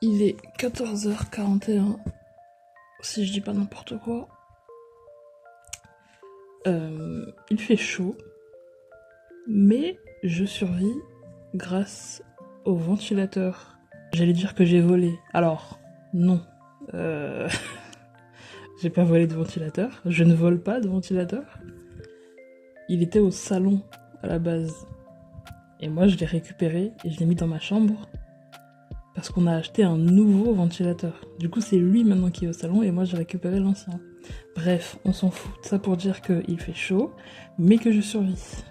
Il est 14h41, si je dis pas n'importe quoi. Il fait chaud, mais je survis grâce au ventilateur. J'allais dire que j'ai volé. Alors, non. J'ai pas volé de ventilateur. Je ne vole pas de ventilateur. Il était au salon à la base. Et moi, je l'ai récupéré et je l'ai mis dans ma chambre. Parce qu'on a acheté un nouveau ventilateur. Du coup, c'est lui maintenant qui est au salon et moi, j'ai récupéré l'ancien. Bref, on s'en fout. Ça pour dire qu'il fait chaud, mais que je survis.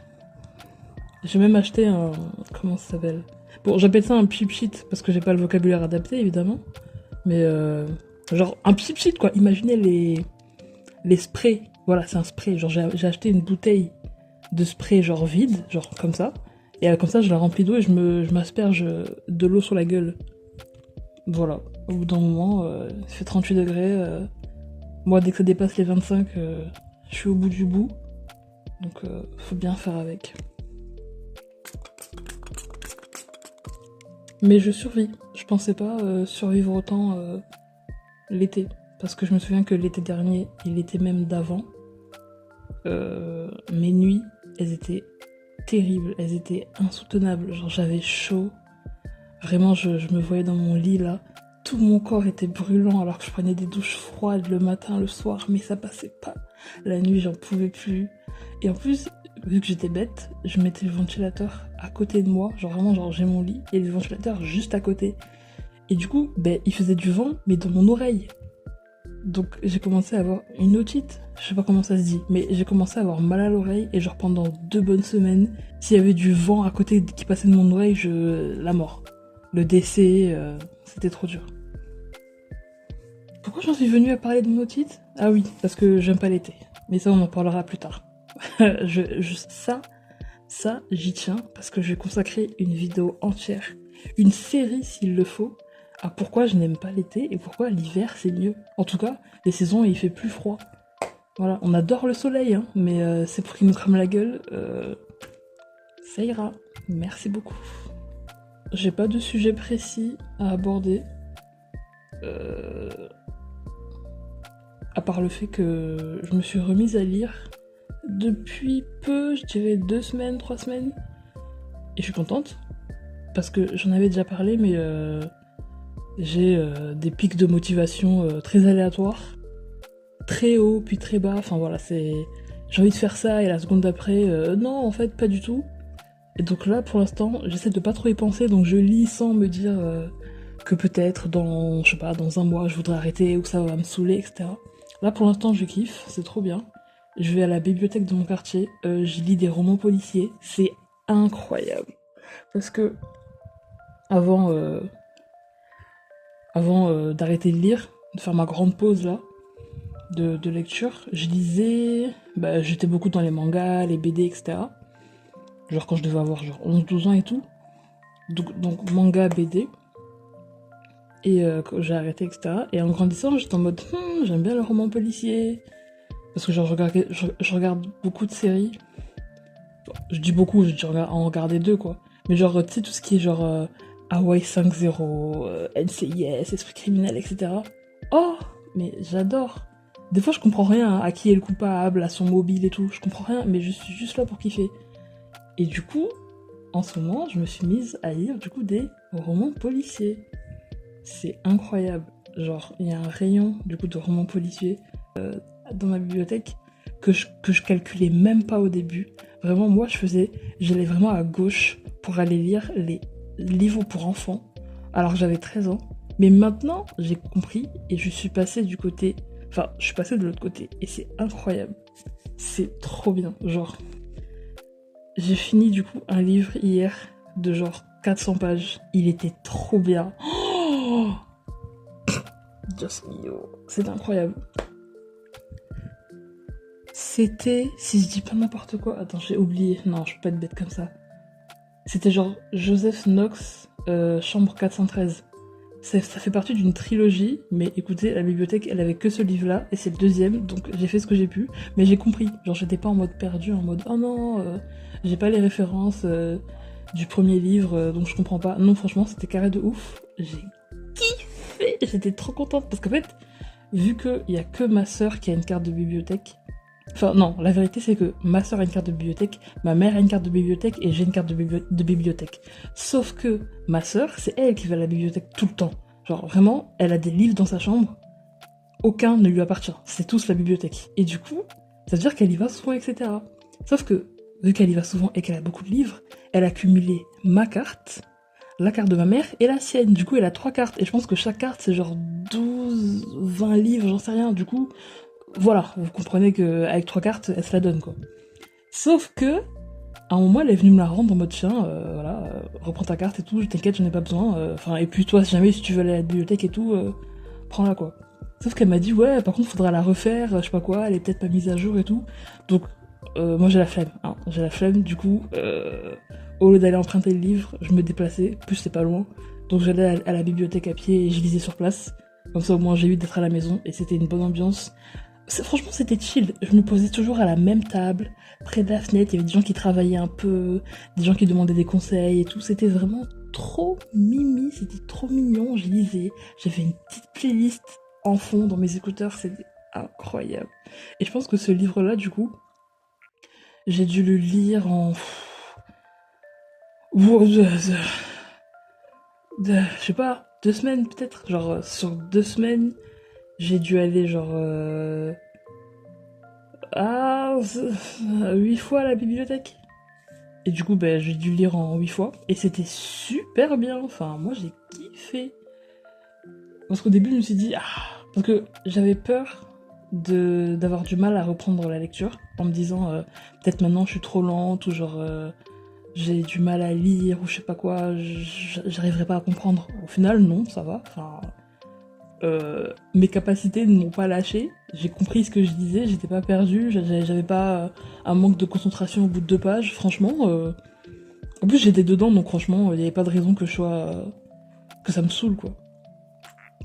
J'ai même acheté un... Comment ça s'appelle? Bon, j'appelle ça un pip sheet parce que j'ai pas le vocabulaire adapté, évidemment. Mais genre, un pip sheet, quoi. Imaginez les sprays. Voilà, c'est un spray. Genre, j'ai acheté une bouteille de spray, genre vide, genre comme ça. Et comme ça, je la remplis d'eau et je m'asperge de l'eau sur la gueule. Voilà. Au bout d'un moment, il fait 38 degrés. Moi, dès que ça dépasse les 25, je suis au bout du bout. Donc, faut bien faire avec. Mais je survis. Je pensais pas survivre autant l'été. Parce que je me souviens que l'été dernier et l'été même d'avant, mes nuits, elles étaient terribles. Elles étaient insoutenables. Genre, j'avais chaud. Vraiment, je me voyais dans mon lit là. Tout mon corps était brûlant alors que je prenais des douches froides le matin, le soir, mais ça passait pas. La nuit, j'en pouvais plus. Et en plus, vu que j'étais bête, je mettais le ventilateur à côté de moi. Genre vraiment, genre j'ai mon lit et le ventilateur juste à côté. Et du coup, ben, il faisait du vent, mais dans mon oreille. Donc j'ai commencé à avoir une otite. Je sais pas comment ça se dit, mais j'ai commencé à avoir mal à l'oreille et genre pendant 2 bonnes semaines, s'il y avait du vent à côté qui passait de mon oreille, la mort. Le décès, c'était trop dur. Pourquoi j'en suis venue à parler de mon otite? Ah oui, parce que j'aime pas l'été. Mais ça, on en parlera plus tard. Ça, j'y tiens, parce que je vais consacrer une vidéo entière, une série s'il le faut, à pourquoi je n'aime pas l'été et pourquoi l'hiver c'est mieux. En tout cas, les saisons où il fait plus froid. Voilà, on adore le soleil, hein, mais c'est pour qu'il nous crame la gueule. Ça ira. Merci beaucoup. J'ai pas de sujet précis à aborder. À part le fait que je me suis remise à lire depuis peu, je dirais 2 semaines, 3 semaines. Et je suis contente. Parce que j'en avais déjà parlé, mais j'ai des pics de motivation très aléatoires. Très haut, puis très bas. Enfin voilà, c'est... J'ai envie de faire ça, et la seconde d'après, non, en fait, pas du tout. Et donc là, pour l'instant, j'essaie de pas trop y penser, donc je lis sans me dire que peut-être dans, je sais pas, dans un mois, je voudrais arrêter, ou que ça va me saouler, etc. Là, pour l'instant, je kiffe, c'est trop bien. Je vais à la bibliothèque de mon quartier, je lis des romans policiers, c'est incroyable. Parce que avant d'arrêter de lire, de faire ma grande pause là, de lecture, je lisais, j'étais beaucoup dans les mangas, les BD, etc. Genre quand je devais avoir genre 11-12 ans et tout. Donc manga, BD. Et j'ai arrêté, etc. Et en grandissant, j'étais en mode, j'aime bien le roman policier. Parce que genre, je regarde beaucoup de séries. Bon, je dis beaucoup, j'ai en regardé 2, quoi. Mais genre, tu sais, tout ce qui est genre Hawaii 5-0, NCIS, Esprit criminel, etc. Oh, mais j'adore. Des fois, je comprends rien à qui est le coupable, à son mobile et tout. Je comprends rien, mais je suis juste là pour kiffer. Et du coup, en ce moment, je me suis mise à lire du coup des romans policiers. C'est incroyable. Genre, il y a un rayon du coup de romans policiers dans ma bibliothèque que je calculais même pas au début. Vraiment, moi, j'allais vraiment à gauche pour aller lire les livres pour enfants, alors que j'avais 13 ans. Mais maintenant, j'ai compris et je suis passée du côté... Enfin, je suis passée de l'autre côté et c'est incroyable. C'est trop bien. Genre, j'ai fini du coup un livre hier de genre 400 pages. Il était trop bien. Oh, Dios mio, c'est incroyable. C'était, si je dis pas n'importe quoi, attends, j'ai oublié, non, je peux pas être bête comme ça. C'était genre Joseph Knox, chambre 413. Ça fait partie d'une trilogie, mais écoutez, la bibliothèque, elle avait que ce livre-là, et c'est le deuxième, donc j'ai fait ce que j'ai pu, mais j'ai compris. Genre, j'étais pas en mode perdu, en mode, oh non, j'ai pas les références du premier livre, donc je comprends pas. Non, franchement, c'était carré de ouf. J'ai kiffé. Et j'étais trop contente parce qu'en fait, vu qu'il y a que ma sœur qui a une carte de bibliothèque, enfin non, la vérité c'est que ma sœur a une carte de bibliothèque, ma mère a une carte de bibliothèque et j'ai une carte de bibliothèque. Sauf que ma sœur, c'est elle qui va à la bibliothèque tout le temps. Genre vraiment, elle a des livres dans sa chambre, aucun ne lui appartient, c'est tous la bibliothèque. Et du coup, ça veut dire qu'elle y va souvent, etc. Sauf que, vu qu'elle y va souvent et qu'elle a beaucoup de livres, elle a cumulé ma carte, la carte de ma mère et la sienne. Du coup, elle a 3 cartes. Et je pense que chaque carte, c'est genre 12, 20 livres, j'en sais rien. Du coup, voilà, vous comprenez qu'avec 3 cartes, elle se la donne, quoi. Sauf que, à un moment, elle est venue me la rendre en mode chien, voilà, reprends ta carte et tout, t'inquiète, j'en ai pas besoin. Enfin, et puis toi, si jamais, si tu veux aller à la bibliothèque et tout, prends-la, quoi. Sauf qu'elle m'a dit, ouais, par contre, faudra la refaire, je sais pas quoi, elle est peut-être pas mise à jour et tout. Donc, moi, j'ai la flemme, hein. J'ai la flemme, du coup, au lieu d'aller emprunter le livre, je me déplaçais, plus c'est pas loin. Donc, j'allais à la bibliothèque à pied et je lisais sur place. Comme ça, au moins, j'ai eu d'être à la maison et c'était une bonne ambiance. Franchement, c'était chill. Je me posais toujours à la même table, près de la fenêtre. Il y avait des gens qui travaillaient un peu, des gens qui demandaient des conseils et tout. C'était vraiment trop mimi, c'était trop mignon. Je lisais, j'avais une petite playlist en fond dans mes écouteurs, c'était incroyable. Et je pense que ce livre-là, du coup, j'ai dû le lire en... Je sais pas, 2 semaines peut-être. Genre, sur 2 semaines, j'ai dû aller genre... Ah, 8 fois à la bibliothèque. Et du coup, ben, j'ai dû le lire en 8 fois. Et c'était super bien. Enfin, moi, j'ai kiffé. Parce qu'au début, je me suis dit, parce que j'avais peur d'avoir du mal à reprendre la lecture. En me disant, peut-être maintenant, je suis trop lente. Ou genre, j'ai du mal à lire. Ou je sais pas quoi. J'arriverai pas à comprendre. Au final, non, ça va. Enfin, mes capacités ne m'ont pas lâché. J'ai compris ce que je disais, j'étais pas perdue, j'avais pas un manque de concentration au bout de 2 pages, franchement. En plus, j'étais dedans, donc franchement, il y avait pas de raison que je sois. Que ça me saoule, quoi.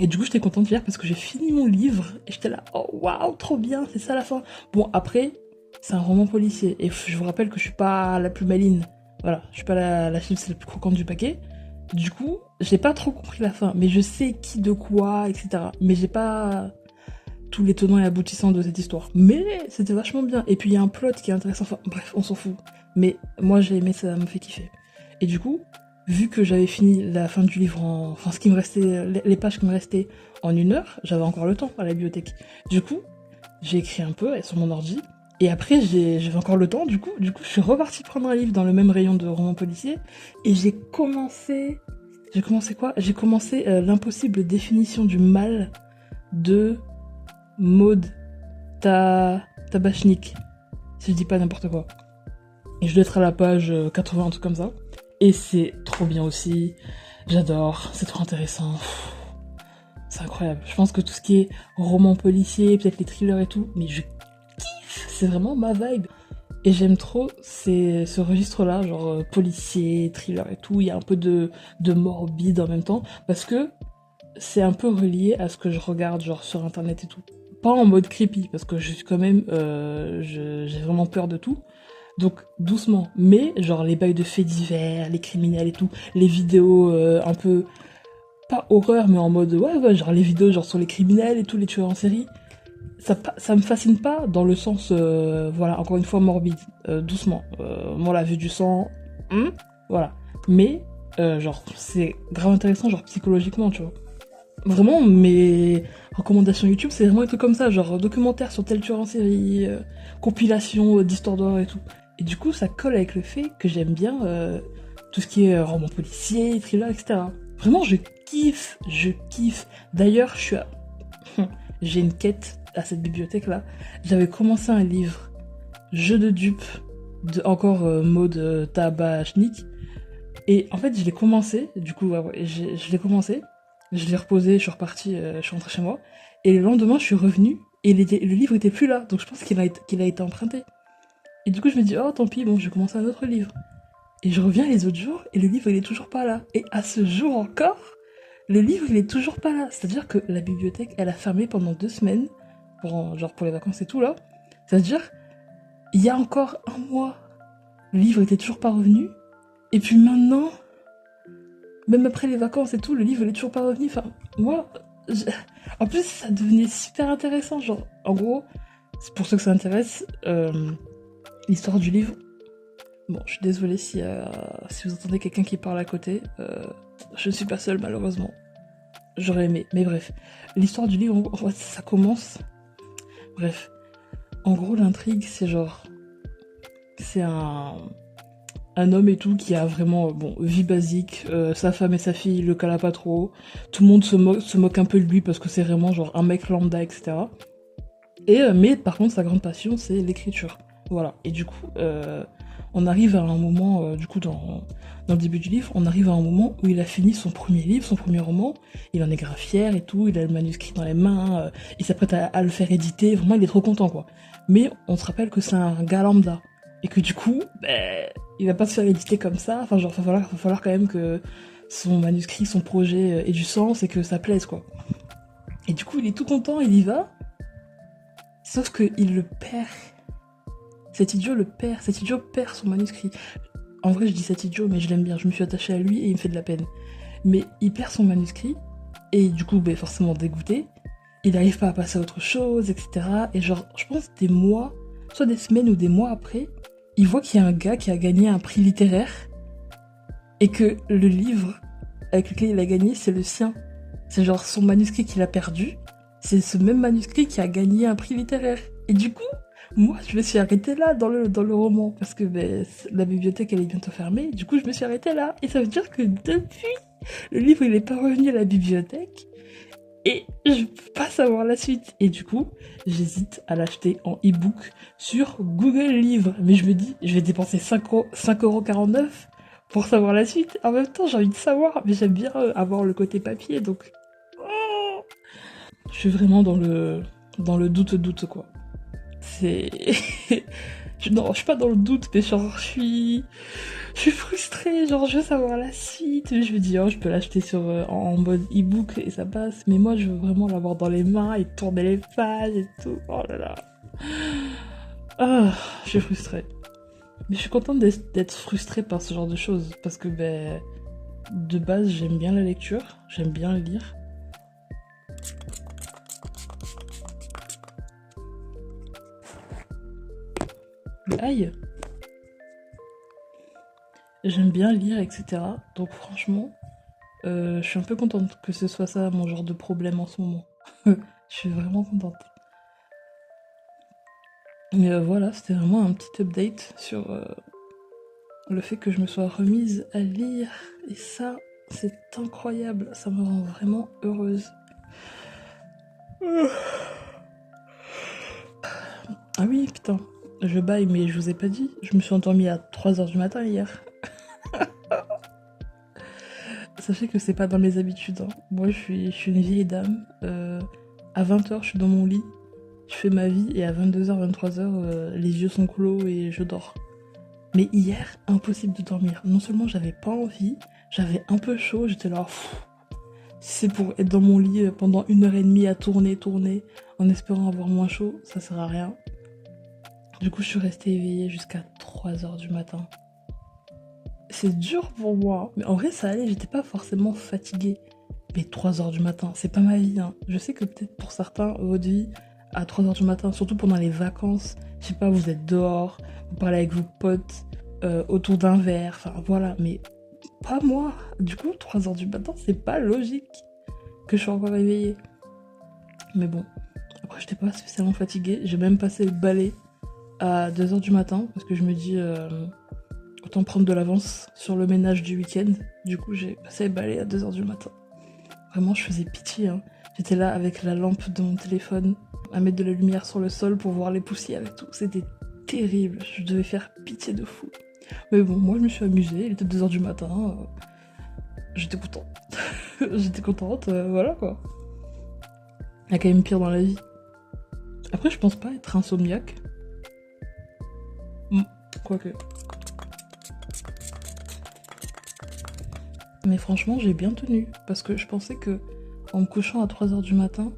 Et du coup, j'étais contente hier parce que j'ai fini mon livre et j'étais là, oh waouh, trop bien, c'est ça la fin. Bon, après, c'est un roman policier et je vous rappelle que je suis pas la plus maline. Voilà, je suis pas la chips la plus croquante du paquet. Du coup, j'ai pas trop compris la fin, mais je sais qui de quoi, etc. Mais j'ai pas tous les tenants et aboutissants de cette histoire. Mais c'était vachement bien. Et puis il y a un plot qui est intéressant. Enfin, bref, on s'en fout. Mais moi j'ai aimé, ça me fait kiffer. Et du coup, vu que j'avais fini la fin du livre en... Enfin, ce qui me restait, les pages qui me restaient en 1 heure, j'avais encore le temps à la bibliothèque. Du coup, j'ai écrit un peu sur mon ordi. Et après, j'avais encore le temps, du coup, je suis repartie prendre un livre dans le même rayon de romans policiers. Et j'ai commencé... J'ai commencé quoi? J'ai commencé l'impossible définition du mal de Maud Tabachnik, si je dis pas n'importe quoi. Et je dois être à la page 80, un truc comme ça. Et c'est trop bien aussi. J'adore, c'est trop intéressant. C'est incroyable. Je pense que tout ce qui est roman policier, peut-être les thrillers et tout, mais je kiffe, c'est vraiment ma vibe. Et j'aime trop ce registre-là, genre policier, thriller et tout. Il y a un peu de morbide en même temps, parce que c'est un peu relié à ce que je regarde genre sur internet et tout. Pas en mode creepy, parce que je suis quand même... j'ai vraiment peur de tout. Donc doucement. Mais genre les bails de faits divers, les criminels et tout, les vidéos un peu... Pas horreur, mais en mode... Ouais, genre les vidéos genre sur les criminels et tout, les tueurs en série. Ça me fascine pas dans le sens... voilà, encore une fois, morbide. Doucement. Moi, la vue du sang... voilà. Mais, genre, c'est grave intéressant, genre psychologiquement, tu vois. Vraiment, mes recommandations YouTube, c'est vraiment des trucs comme ça, genre documentaire sur tel tueur en série, compilation d'histoires d'horreur et tout. Et du coup, ça colle avec le fait que j'aime bien tout ce qui est roman policier, thriller, etc. Vraiment, je kiffe, je kiffe. D'ailleurs, j'ai une quête à cette bibliothèque-là. J'avais commencé un livre, Jeu de dupes, de encore Maud Tabachnik. Et en fait, je l'ai commencé, du coup, je l'ai commencé. Je l'ai reposé, je suis repartie, je suis rentrée chez moi. Et le lendemain, je suis revenue et le livre était plus là. Donc je pense qu'il a été emprunté. Et du coup, je me dis, oh tant pis, bon, je vais commencer un autre livre. Et je reviens les autres jours et le livre, il est toujours pas là. Et à ce jour encore, le livre, il est toujours pas là. C'est-à-dire que la bibliothèque, elle a fermé pendant 2 semaines, pour les vacances et tout là. C'est-à-dire, il y a encore un mois, le livre était toujours pas revenu. Et puis maintenant, même après les vacances et tout, le livre il est toujours pas revenu. Enfin, moi, je- En plus, ça devenait super intéressant. Genre, en gros, c'est pour ceux que ça intéresse, l'histoire du livre. Bon, je suis désolée si vous entendez quelqu'un qui parle à côté. Je ne suis pas seule, malheureusement. J'aurais aimé, mais bref. L'histoire du livre, en fait, ça commence. Bref. En gros, l'intrigue, c'est genre. C'est un homme et tout qui a vraiment, bon, vie basique. Sa femme et sa fille le calent pas trop. Tout le monde se moque un peu de lui parce que c'est vraiment genre un mec lambda, etc. Mais par contre, sa grande passion, c'est l'écriture. Voilà. Et du coup, on arrive à un moment, du coup, dans le début du livre, on arrive à un moment où il a fini son premier livre, son premier roman. Il en est grave fier et tout. Il a le manuscrit dans les mains. Il s'apprête à le faire éditer. Vraiment, il est trop content, quoi. Mais on se rappelle que c'est un gars lambda. Et que du coup, ben, il va pas se faire éditer comme ça. Enfin, genre, va falloir quand même que son manuscrit, son projet ait du sens et que ça plaise, quoi. Et du coup, il est tout content, il y va. Sauf qu'il le perd. Cet idiot le perd. Cet idiot perd son manuscrit. En vrai, je dis cet idiot, mais je l'aime bien. Je me suis attachée à lui et il me fait de la peine. Mais il perd son manuscrit. Et du coup, ben, forcément dégoûté. Il n'arrive pas à passer à autre chose, etc. Et genre, je pense des mois, soit des semaines ou des mois après, il voit qu'il y a un gars qui a gagné un prix littéraire. Et que le livre avec lequel il a gagné, c'est le sien. C'est genre son manuscrit qu'il a perdu. C'est ce même manuscrit qui a gagné un prix littéraire. Et du coup, moi, je me suis arrêtée là dans le roman. Parce que ben, la bibliothèque, elle est bientôt fermée. Du coup, je me suis arrêtée là. Et ça veut dire que depuis, le livre, il est pas revenu à la bibliothèque. Et je peux pas savoir la suite. Et du coup, j'hésite à l'acheter en e-book sur Google Livres. Mais je me dis, je vais dépenser 5,49€ pour savoir la suite. En même temps, j'ai envie de savoir, mais j'aime bien avoir le côté papier, donc... Oh, je suis vraiment dans le doute, quoi. C'est... Non, je suis pas dans le doute, mais genre, je suis frustrée, genre, je veux savoir la suite. Je me dis, oh, je peux l'acheter en mode e-book et ça passe. Mais moi, je veux vraiment l'avoir dans les mains et tourner les pages et tout. Oh là là. Ah, je suis frustrée. Mais je suis contente d'être frustrée par ce genre de choses. Parce que, ben, de base, j'aime bien la lecture. J'aime bien lire. Mais aïe! J'aime bien lire, etc. Donc franchement, je suis un peu contente que ce soit ça mon genre de problème en ce moment. Je suis vraiment contente. Mais voilà, c'était vraiment un petit update sur le fait que je me sois remise à lire. Et ça, c'est incroyable. Ça me rend vraiment heureuse. Ah oui, putain. Je baille, mais je vous ai pas dit. Je me suis endormie à 3h du matin hier. Sachez que c'est pas dans mes habitudes, hein. Moi, je suis une vieille dame. À 20h, je suis dans mon lit. Je fais ma vie et à 22h, 23h, les yeux sont clos et je dors. Mais hier, impossible de dormir. Non seulement j'avais pas envie, j'avais un peu chaud, j'étais là, pff, si c'est pour être dans mon lit pendant 1h30 à tourner, en espérant avoir moins chaud, ça sert à rien. Du coup, je suis restée éveillée jusqu'à 3h du matin. C'est dur pour moi, mais en vrai, ça allait, j'étais pas forcément fatiguée. Mais 3h du matin, c'est pas ma vie, hein. Je sais que peut-être pour certains, votre vie, à 3h du matin, surtout pendant les vacances, je sais pas, vous êtes dehors, vous parlez avec vos potes, autour d'un verre, enfin voilà, mais pas moi. Du coup, 3h du matin, c'est pas logique que je sois encore réveillée. Mais bon, après, j'étais pas spécialement fatiguée, j'ai même passé le balai à 2h du matin, parce que je me dis, autant prendre de l'avance sur le ménage du week-end. Du coup, j'ai passé le balai à 2h du matin. Vraiment, je faisais pitié, hein. J'étais là avec la lampe de mon téléphone, à mettre de la lumière sur le sol pour voir les poussières et tout. C'était terrible, je devais faire pitié de fou. Mais bon, moi je me suis amusée, il était 2h du matin, j'étais contente. J'étais contente, voilà quoi. Il y a quand même pire dans la vie. Après, je pense pas être insomniaque. Quoique. Mais franchement, j'ai bien tenu, parce que je pensais que en me couchant à 3h du matin,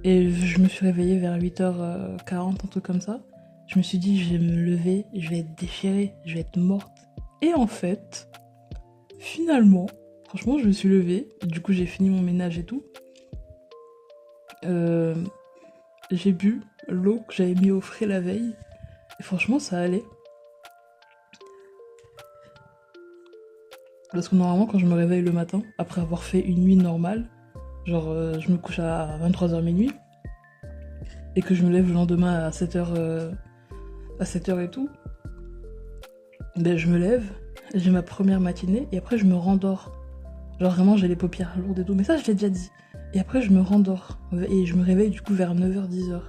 et je me suis réveillée vers 8h40, un truc comme ça. Je me suis dit, je vais me lever, je vais être déchirée, je vais être morte. Et en fait, finalement, franchement, je me suis levée. Du coup, j'ai fini mon ménage et tout. Euh, j'ai bu l'eau que j'avais mis au frais la veille. Et franchement, ça allait. Parce que normalement, quand je me réveille le matin, après avoir fait une nuit normale, genre je me couche à 23h minuit, et que je me lève le lendemain à 7h, à 7h et tout, ben je me lève, j'ai ma première matinée, et après je me rendors. Genre vraiment, j'ai les paupières lourdes et tout, mais ça je l'ai déjà dit. Et après je me rendors, et je me réveille du coup vers 9h, 10h.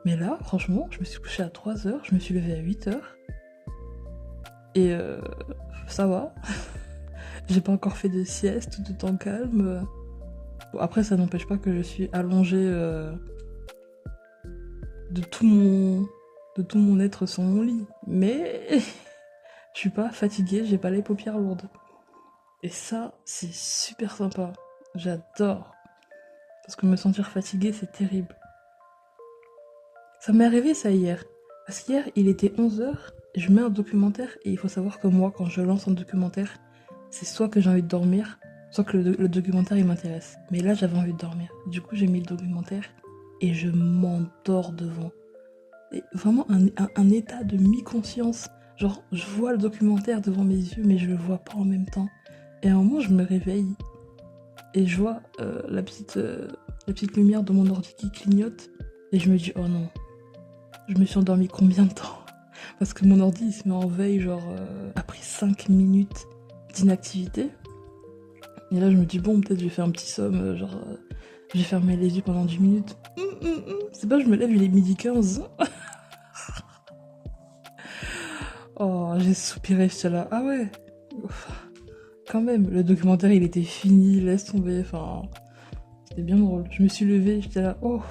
Mais là, franchement, je me suis couchée à 3h, je me suis levée à 8h, et ça va. J'ai pas encore fait de sieste ou de temps calme. Bon, après, ça n'empêche pas que je suis allongée de tout mon être sur mon lit. Mais je suis pas fatiguée, j'ai pas les paupières lourdes. Et ça, c'est super sympa. J'adore. Parce que me sentir fatiguée, c'est terrible. Ça m'est arrivé ça hier. Parce qu'hier, il était 11h, je mets un documentaire, et il faut savoir que moi, quand je lance un documentaire, c'est soit que j'ai envie de dormir, soit que le documentaire il m'intéresse. Mais là, j'avais envie de dormir. Du coup, j'ai mis le documentaire et je m'endors devant. Et vraiment un état de mi-conscience. Genre, je vois le documentaire devant mes yeux, mais je le vois pas en même temps. Et à un moment, je me réveille et je vois la petite lumière de mon ordi qui clignote. Et je me dis, oh non, je me suis endormie combien de temps? Parce que mon ordi il se met en veille, genre après 5 minutes d'inactivité. Et là, je me dis, bon, peut-être je vais faire un petit somme, je vais fermer les yeux pendant 10 minutes. C'est pas, je me lève, il est midi 15. Oh, j'ai soupiré, j'étais là, ah ouais. Ouf. Quand même, le documentaire, il était fini, laisse tomber, enfin... C'était bien drôle. Je me suis levée, j'étais là, oh,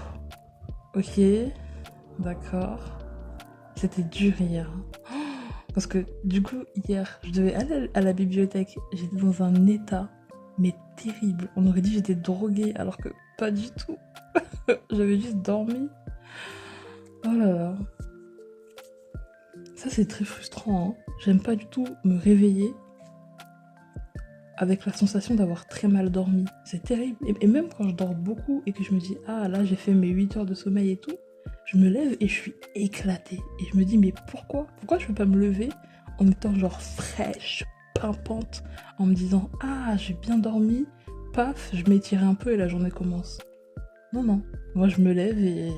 ok, d'accord. C'était dur hier. Parce que, du coup, hier, je devais aller à la bibliothèque. J'étais dans un état, mais terrible. On aurait dit que j'étais droguée, alors que pas du tout. J'avais juste dormi. Oh là là. Ça, c'est très frustrant. Hein. J'aime pas du tout me réveiller avec la sensation d'avoir très mal dormi. C'est terrible. Et même quand je dors beaucoup et que je me dis, ah là, j'ai fait mes 8 heures de sommeil et tout, je me lève et je suis éclatée. Et je me dis, mais pourquoi? Pourquoi je peux pas me lever en étant genre fraîche, pimpante, en me disant, ah, j'ai bien dormi, paf, je m'étire un peu et la journée commence. Non, non. Moi, je me lève et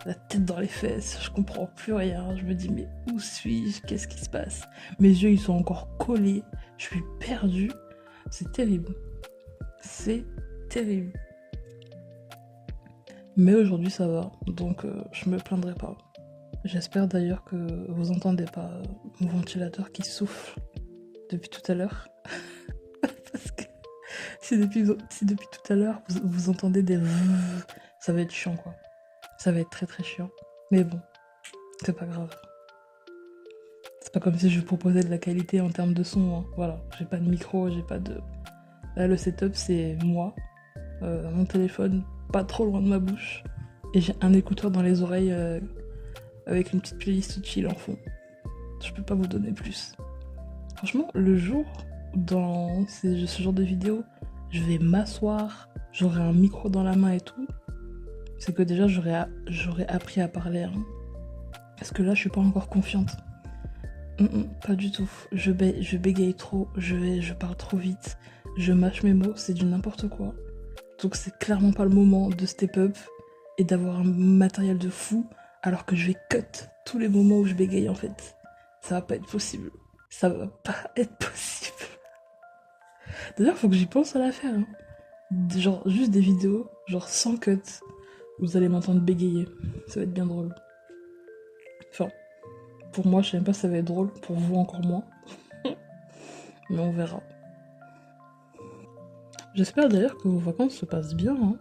la tête dans les fesses, je comprends plus rien. Je me dis, mais où suis-je? Qu'est-ce qui se passe? Mes yeux, ils sont encore collés. Je suis perdue. C'est terrible. C'est terrible. Mais aujourd'hui, ça va. Donc, je me plaindrai pas. J'espère d'ailleurs que vous entendez pas mon ventilateur qui souffle depuis tout à l'heure. Parce que si depuis tout à l'heure, vous entendez des... Ça va être chiant, quoi. Ça va être très très chiant. Mais bon, c'est pas grave. C'est pas comme si je vous proposais de la qualité en termes de son. Hein. Voilà, j'ai pas de micro, j'ai pas de... Là, le setup, c'est moi, mon téléphone pas trop loin de ma bouche, et j'ai un écouteur dans les oreilles avec une petite playlist chill en fond. Je peux pas vous donner plus. Franchement, le jour où dans ce genre de vidéo, je vais m'asseoir, j'aurai un micro dans la main et tout, c'est que déjà j'aurais appris à parler. Hein. Parce que là, je suis pas encore confiante. Pas du tout. Je bégaye trop, je parle trop vite, je mâche mes mots, c'est du n'importe quoi. Donc c'est clairement pas le moment de step up et d'avoir un matériel de fou alors que je vais cut tous les moments où je bégaye en fait. Ça va pas être possible. Ça va pas être possible. D'ailleurs, faut que j'y pense à la faire. Hein. Genre juste des vidéos, genre sans cut. Vous allez m'entendre bégayer. Ça va être bien drôle. Enfin, pour moi, je sais même pas si ça va être drôle. Pour vous, encore moins. Mais on verra. J'espère d'ailleurs que vos vacances se passent bien. Hein.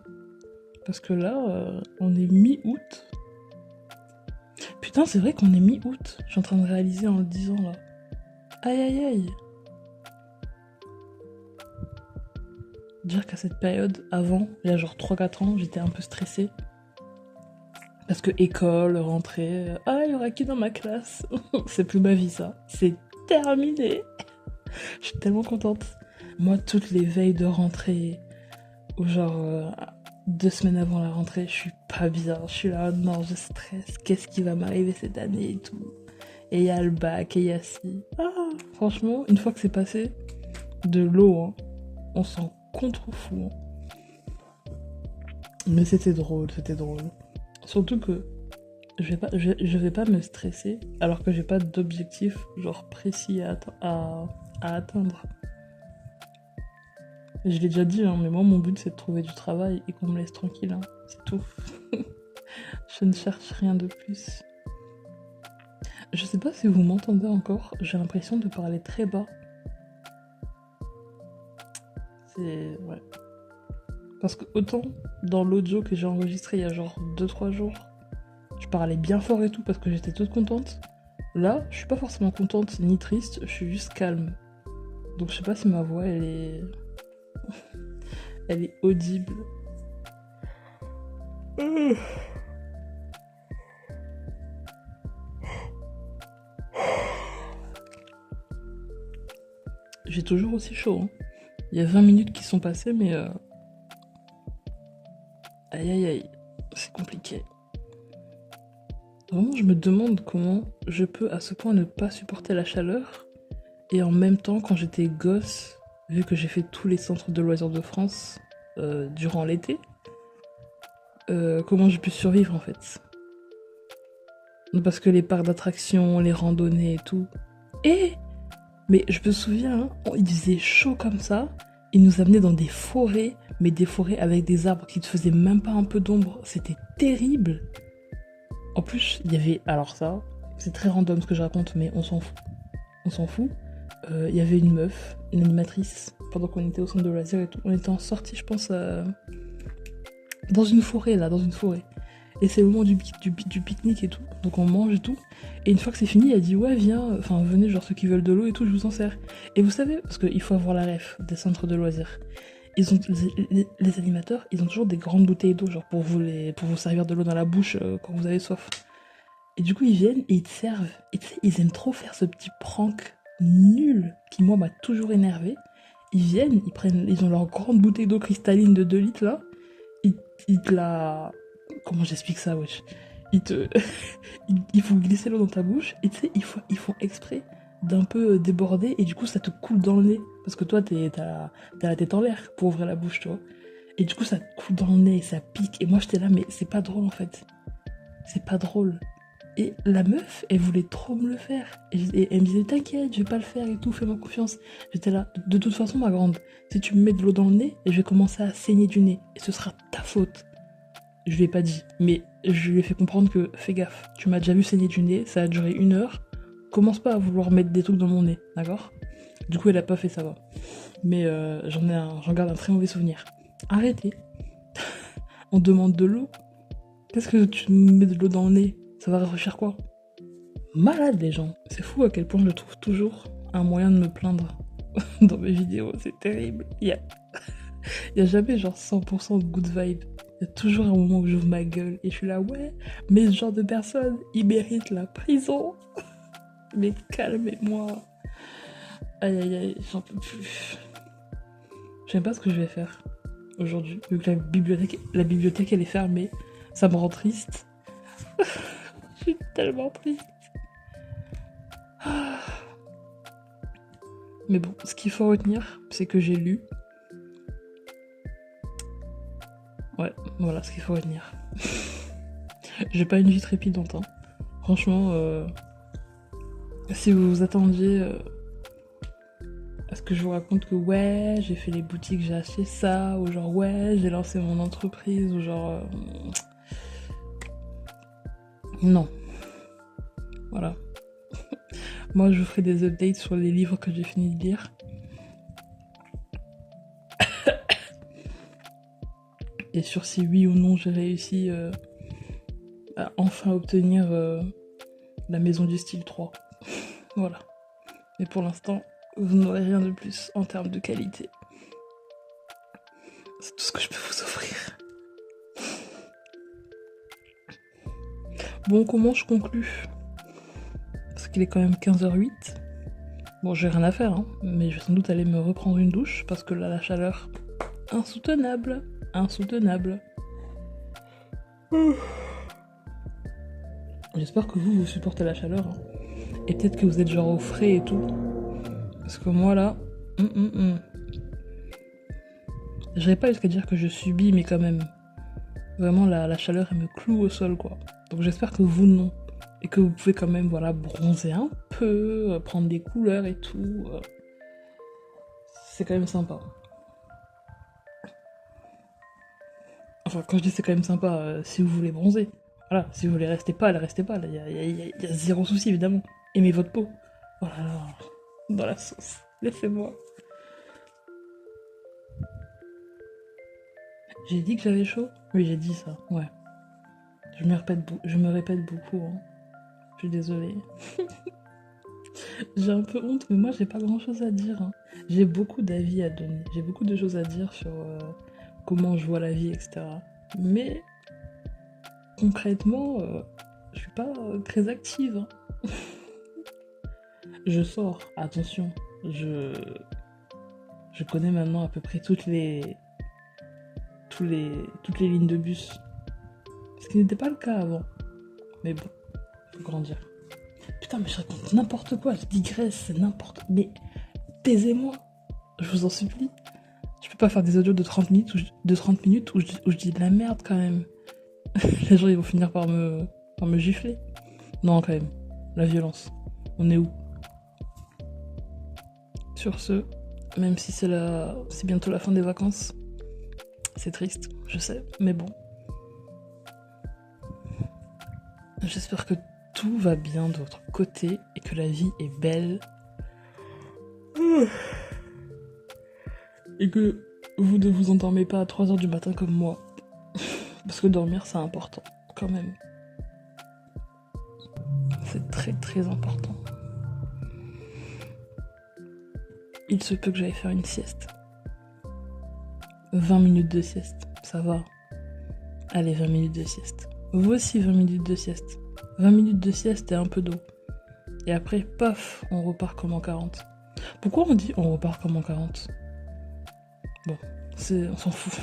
Parce que là, on est mi-août. Putain, c'est vrai qu'on est mi-août. Je suis en train de réaliser en le disant là. Aïe aïe aïe. Dire qu'à cette période, avant, il y a genre 3-4 ans, j'étais un peu stressée. Parce que école, rentrée, ah, il y aura qui dans ma classe? C'est plus ma vie ça. C'est terminé. Je suis tellement contente. Moi, toutes les veilles de rentrée, où genre, 2 semaines avant la rentrée, je suis pas bien. Je suis là, non, je stresse. Qu'est-ce qui va m'arriver cette année et tout. Et il y a le bac, et il y a ci. Ah, franchement, une fois que c'est passé, de l'eau, hein, on s'en contrefou. Hein. Mais c'était drôle, c'était drôle. Surtout que je vais pas me stresser alors que j'ai pas d'objectif genre précis à atteindre. Je l'ai déjà dit, hein, mais moi mon but c'est de trouver du travail et qu'on me laisse tranquille, hein. C'est tout. Je ne cherche rien de plus. Je sais pas si vous m'entendez encore, j'ai l'impression de parler très bas. C'est... ouais. Parce que autant dans l'audio que j'ai enregistré il y a genre 2-3 jours, je parlais bien fort et tout parce que j'étais toute contente. Là, je suis pas forcément contente ni triste, je suis juste calme. Donc je sais pas si ma voix elle est... elle est audible. J'ai toujours aussi chaud. Hein. Il y a 20 minutes qui sont passées, mais... aïe aïe aïe, c'est compliqué. Vraiment, je me demande comment je peux à ce point ne pas supporter la chaleur. Et en même temps, quand j'étais gosse, vu que j'ai fait tous les centres de loisirs de France durant l'été, comment j'ai pu survivre en fait. Parce que les parcs d'attractions, les randonnées et tout. Mais je me souviens, hein, il faisait chaud comme ça, ils nous amenaient dans des forêts, mais des forêts avec des arbres qui ne faisaient même pas un peu d'ombre. C'était terrible. En plus, il y avait... alors ça, c'est très random ce que je raconte, mais on s'en fout. On s'en fout. Il y avait une meuf, une animatrice, pendant qu'on était au centre de loisirs et tout. On était en sortie, je pense, dans une forêt, là, dans une forêt. Et c'est le moment du pique-nique et tout. Donc on mange et tout. Et une fois que c'est fini, elle dit ouais viens, enfin venez genre ceux qui veulent de l'eau et tout, je vous en sers. Et vous savez, parce qu'il faut avoir la ref des centres de loisirs. Ils ont les animateurs, ils ont toujours des grandes bouteilles d'eau genre pour vous servir de l'eau dans la bouche quand vous avez soif. Et du coup ils viennent et ils te servent. Et tu sais, ils aiment trop faire ce petit prank nul qui moi m'a toujours énervé. Ils viennent, ils ont leur grande bouteille d'eau cristalline de 2 litres là. Ils te la... comment j'explique ça, wesh. Il faut glisser l'eau dans ta bouche et tu sais, ils font exprès d'un peu déborder et du coup ça te coule dans le nez. Parce que toi t'as la tête en l'air pour ouvrir la bouche, tu vois. Et du coup ça te coule dans le nez et ça pique. Et moi j'étais là, mais c'est pas drôle en fait. C'est pas drôle. Et la meuf, elle voulait trop me le faire. Et elle me disait, t'inquiète, je vais pas le faire et tout, fais-moi confiance. J'étais là, de toute façon, ma grande, si tu me mets de l'eau dans le nez, je vais commencer à saigner du nez. Et ce sera ta faute. Je lui ai pas dit, mais je lui ai fait comprendre que, fais gaffe, tu m'as déjà vu saigner du nez, ça a duré 1 heure. Commence pas à vouloir mettre des trucs dans mon nez, d'accord? Du coup, elle a pas fait, ça va. Mais j'en garde un très mauvais souvenir. Arrêtez. On demande de l'eau. Qu'est-ce que tu me mets de l'eau dans le nez? Ça va réfléchir quoi? Malade les gens. C'est fou à quel point je trouve toujours un moyen de me plaindre dans mes vidéos. C'est terrible. Il y a jamais genre 100% de good vibe. Il y a toujours un moment où j'ouvre ma gueule et je suis là, ouais, mais ce genre de personne, il mérite la prison. Mais calmez-moi. Aïe aïe aïe, j'en peux plus. Je sais pas ce que je vais faire aujourd'hui. Vu que la bibliothèque elle est fermée, ça me rend triste. Je suis tellement triste. Mais bon, ce qu'il faut retenir, c'est que j'ai lu. Ouais, voilà ce qu'il faut retenir. J'ai pas une vie trépidante, hein. Franchement, si vous vous attendiez à ce que je vous raconte que ouais, j'ai fait les boutiques, j'ai acheté ça, ou genre ouais, j'ai lancé mon entreprise, ou genre... non. Voilà. Moi, je vous ferai des updates sur les livres que j'ai fini de lire. Et sur si oui ou non j'ai réussi à enfin obtenir la maison du style 3. Voilà. Mais pour l'instant, vous n'aurez rien de plus en termes de qualité. C'est tout ce que je peux vous offrir. Bon, comment je conclus? Parce qu'il est quand même 15h08. Bon, j'ai rien à faire, hein, mais je vais sans doute aller me reprendre une douche, parce que là, la chaleur, insoutenable. Insoutenable. J'espère que vous supportez la chaleur. Hein. Et peut-être que vous êtes genre au frais et tout. Parce que moi là... Je n'irais pas jusqu'à dire que je subis, mais quand même. Vraiment, la chaleur, elle me cloue au sol, quoi. Donc j'espère que vous, non. Et que vous pouvez quand même, voilà, bronzer un peu, prendre des couleurs et tout. C'est quand même sympa. Enfin, quand je dis c'est quand même sympa, si vous voulez bronzer. Voilà, si vous voulez rester pâle, restez pâle. Il y a zéro souci, évidemment. Aimez votre peau. Oh là là, dans la sauce. Laissez-moi. J'ai dit que j'avais chaud? Oui, j'ai dit ça, ouais. Je me répète beaucoup, hein. Je suis désolée. J'ai un peu honte, mais moi j'ai pas grand chose à dire. Hein. J'ai beaucoup d'avis à donner. J'ai beaucoup de choses à dire sur comment je vois la vie, etc. Mais concrètement, je suis pas très active. Hein. Je sors, attention. Je connais maintenant à peu près toutes les lignes de bus. Ce qui n'était pas le cas avant. Mais bon, faut grandir. Putain, mais je raconte n'importe quoi, je digresse, c'est n'importe... Mais taisez-moi, je vous en supplie. Je peux pas faire des audios de 30 minutes où je dis de la merde quand même. Les gens ils vont finir par me gifler. Non quand même, la violence. On est où? Sur ce, même si c'est bientôt la fin des vacances, c'est triste, je sais, mais bon. J'espère que tout va bien de votre côté et que la vie est belle. Et que vous ne vous endormez pas à 3h du matin comme moi. Parce que dormir c'est important, quand même. C'est très très important. Il se peut que j'aille faire une sieste. 20 minutes de sieste, ça va. Allez, 20 minutes de sieste. Vous aussi 20 minutes de sieste. 20 minutes de sieste et un peu d'eau. Et après, paf, on repart comme en 40. Pourquoi on dit on repart comme en 40? Bon, on s'en fout.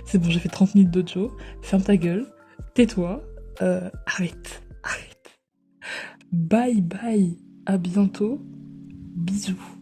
C'est bon, j'ai fait 30 minutes d'audio. Ferme ta gueule, tais-toi, arrête. Bye bye, à bientôt, bisous.